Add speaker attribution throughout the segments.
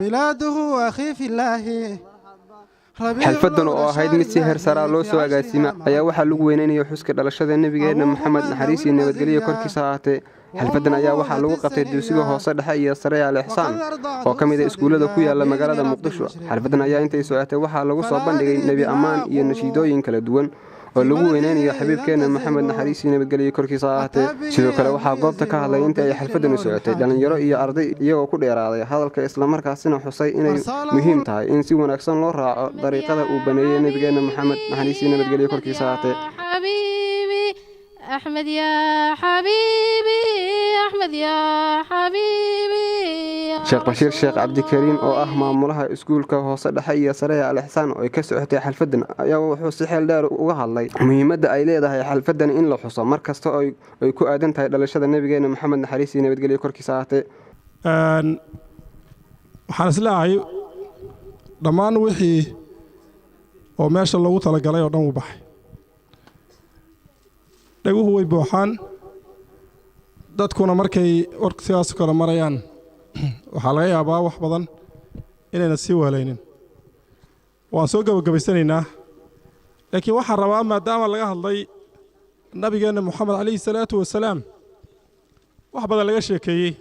Speaker 1: ميلاده أخي في الله
Speaker 2: xalfadan oo ahayd mid si heer sare loo soo agaasima ayaa waxa lagu weynaynayay xuska dhalashada nabigeena Maxamed naxariis iyo nabadgelyo korkiisa ahaatee xalfadan ayaa waxa lagu qabtay dugsiga hoose dhexe iyo sare ee Al-Ihsaan oo kamid ah iskuulada ku yaala magaalada Muqdisho xalfadan ayaa intay socotay waxa lagu soo bandhigay nabi amaan iyo nashiidooyin kala duwan oo lagu weynaynayay xabiibkeena Maxamed naxariis iyo nabadgelyo korkiisa ahaatee sidoo kale waxa goobta ka hadlay inta ay xalfadan socotay dhalinyaro iyo arday iyagoo ku dheeraaday hadalka isla markaasina xusay inay muhiim tahay in si wanaagsan loo raaco dariiqada uu baneeyay nabigeena Maxamed naxariis iyo nabadgelyo korkiisa ahaatee
Speaker 3: أحمد يا حبيبي أحمد يا حبيبي
Speaker 2: Sheekh Bashiir Sheekh Cabdi Kariim oo ah maamulaha iskuulka hoose dhexe iyo sare ee Al-Ihsaan oo ka socotay xalfadan ayaa wuxuu si xeel dheer uga hadlay muhiimadda ay leedahay xalfadan in la xuso markasta oo ay ku aadan tahay dhalashada nabigeena Maxamed naxariis iyo nabadgelyo korkiisa ahaatee
Speaker 4: waxaan islaahay dhammaan wixii oo meesha loogu talagalay oo dhan u baxay dhaguhu way buuxaan dadkuna markay sidaas kala marayaan waxaa laga yaabaa wax badan inayna sii weelaynin waan soo gabagabaysanaynaa laakiin waxaan rabaa maadaama laga hadlay nabigeena Maxamed calayhi salaatu wasalaam wax badan laga sheekeeyey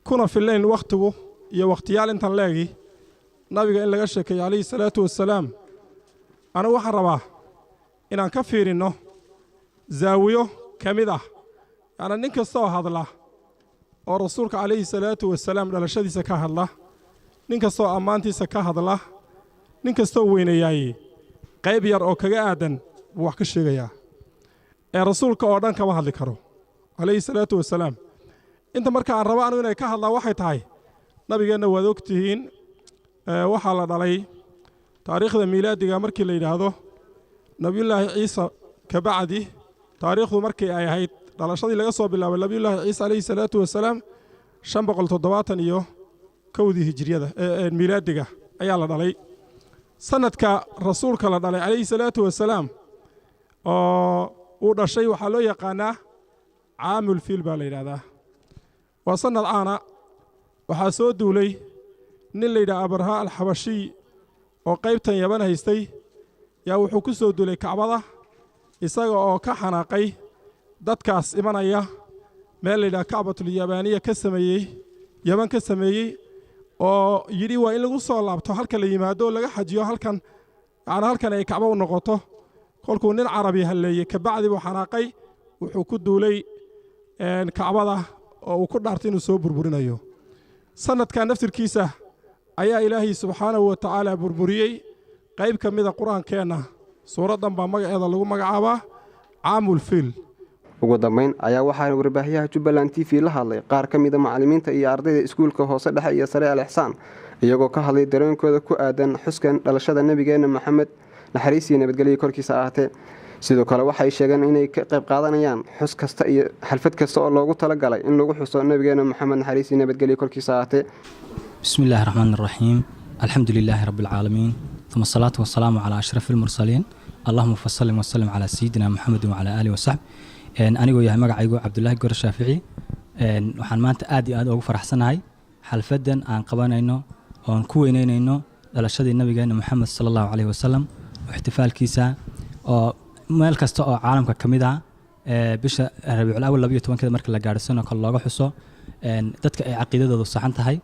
Speaker 4: kuna filayn waqtigu iyo waqtiyaal intan leegi nabiga in laga sheekeeyo calayhi salaatu wasalaam anigu waxaan rabaa inaan ka fiirino zaawiyo kamid ah ana nin kasta oo hadla oo rasuulka calayhi salaatu wasalaam dhalashadiisa ka hadla nin kasta oo ammaantiisa ka hadla nin kasta oo weynayaay qayb yar oo kaga aadan buu wax ka sheegayaa ee rasuulka oo dhan kama hadli karo calayhi salaatu wasalaam inta marka aan rabo anigu inay ka hadlaan waxay tahay nabigeenna waad ogtihiin waxaa la dhalay taariikhda miilaadiga markii la yidhaahdo nabiyullaahi ciisa ka bacdi taariikhdu markii ay ahayd dhalashadii laga soo bilaabay nabiyullaahi ciisa calayhi salaatu wasalaam 571 hijriyada miilaadiga ayaa la dhalay sanadka rasuulka la dhalay calayhi salaatu wasalaam oo uu dhashay waxaa loo yaqaanaa caamul fiil baa la yidhaahdaa waa sanad caana waxaa soo duulay nin la yidhaha abraha alxabashiy oo qaybtan yaban haystay yaa wuxuu ku soo duulay kacbada isaga oo ka xanaaqay dadkaas imanaya meel la yidhaha kacbatul yabaaniya ka sameeyey yaman ka sameeyey oo yidhi waa in lagu soo laabto halka la yimaado laga xajiyo halkan ay kacbo u noqoto kolkuu nin carabi halleeyey kabacdi buu xanaaqay wuxuu ku duulay kacbada oo uu ku dhaartay inuu soo burburinayo sanadkan naftirkiisa ayaa ilaahay subxaanahu wa tacaala burburiyey qayb ka mida qur-aankeenna suuraddan baa magaceeda lagu magacaabaa caamul fiil
Speaker 2: ugu dambeyn ayaa waxaa warbaahiyaha Jubbaland TV la hadlay qaar ka mid ah macallimiinta iyo ardayda iskuulka hoose dhexe iyo sare Al-Ihsaan iyagoo ka hadlay dareenkooda ku aadan xuskan dhalashada nabigeena Maxamed naxariis iyo nabadgelyo korkiisa ahaatee sidoo kale waxay sheegeen inay ka qayb qaadanayaan xus kasta iyo xalfad kasta oo loogu talagalay in lagu xuso nabigeena Maxamed naxariis iyo nabadgelyo korkiisa ahaatee
Speaker 5: bismillaahir rahmaanir rahiim alxamdulillaahi rabbil caalamiin ثم الصلاة والسلام على أشرف المرسلين اللهم صل وسلم على سيدنا محمد وعلى آله وصحبه أنيقو يا مقعيقو عبد الله قر الشافعي وحان مانت آدي ugu faraxsanahay xalfadan aan qabanayno oon ku weynaynayno dhalashadii nabigeena Maxamed sallallahu alayhi wasallam ihtifaalkiisa oo meel kasta oo caalamka kamid ah bisha Rabiul Awwal 12 markii la gaaro sano kale looga xuso dadka ay aqeedadoodu saxan tahay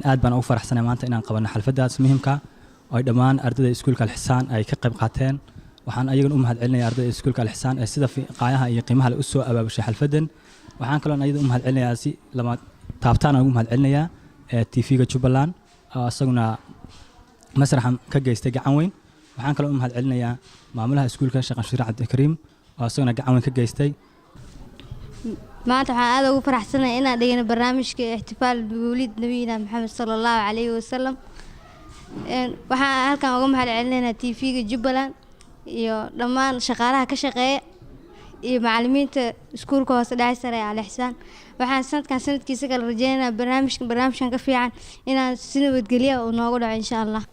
Speaker 5: aad baan ugu faraxsanahay maanta inaan qabano xalfadaas muhiimka oo dhammaan ardayda iskuulka Al-Ihsaan ay ka qayb qaateen waxaan ayagana u mahadcelinayaa ardayda iskuulka Al-Ihsaan ee sida qaayaha iyo qiimaha la u soo abaabushay xalfadan waxaan kaloo ayada u mahadcelinayaa si lama taabtaan ugu mahadcelinayaa TV-ga Jubbaland oo asaguna masraxan ka geystay gacan weyn waxaan kaloo u mahadcelinayaa maamulaha iskuulka Sheekh Bashiir Cabdi Kariim oo asaguna gacan weyn ka geystay
Speaker 6: maanta waxaan aad ugu faraxsanahay inaan dhigano barnaamijka ihtifaal biwlid nabiyina Maxamed sallallahu alayhi wasallam waxaan halkan uga mahadcelinaynaa TV-ga Jubbaland iyo dhammaan shaqaalaha ka shaqeeya iyo macallimiinta iskuulka hoose dhexe sare ee Al-Ihsaan waxaan sanadkiisa kala rajeynayaa barnaamijkan ka fiican inaan si nabadgelyo u noogu dhaco insha Allah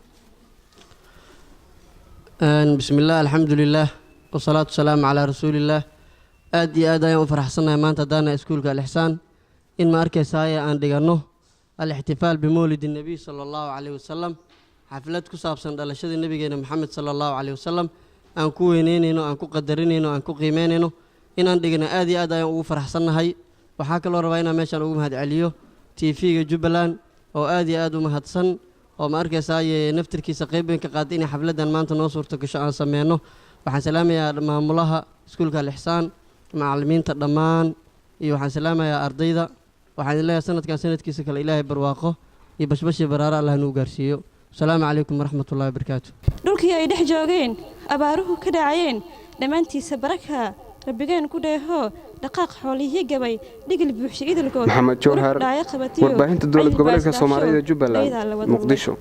Speaker 7: bismillaah alxamdulillaah wasalaatu wasalaamu calaa rasuulillaah aad iyo aad ayaan u faraxsanahay maanta haddaana iskuulka Al-Ihsaan in ma arkaysaaya aan dhigano الاحتفال بمولد النبي صلى الله عليه وسلم حفلات كسابسن دلشada nabigeena maxamed sallallahu alayhi wasallam aan ku weyneynayno aan ku qadarinayno aan ku qiimeynayno inaan dhigna aad iyo aad ayaan ugu faraxsanahay waxa kale oo rabaa inaan meeshan ugu mahad celiyo TV-ga Jubbaland oo aad iyo aad u mahadsan oo ma arkaysaa naftirkiisa qayb weyn ka qaaday in xafladan maanta noo suurto gasho aan sameeyno waxaan salaamayaa maamulaha iskuulka Al-Ihsaan macallimiinta dhammaan iyo waxaan salaamayaa ardayda waxaan leeyahay sanadkan sanadkiisa kale Ilaahay barwaaqo iyo bashbash baraara Allah nuu gaarsiiyo السلام عليكم ورحمة الله وبركاته.
Speaker 8: dhulkii ay dhex joogeen abaaruhu ka dhacayeen dhamaantiisa baraka rabbigaan ku dheeho dhaqaaq xoolihii gabay dhigil buuxshay idilkood
Speaker 2: maxamed jawhar warbaahinta dowlad goboleedka Soomaaliya Jubbaland Muqdisho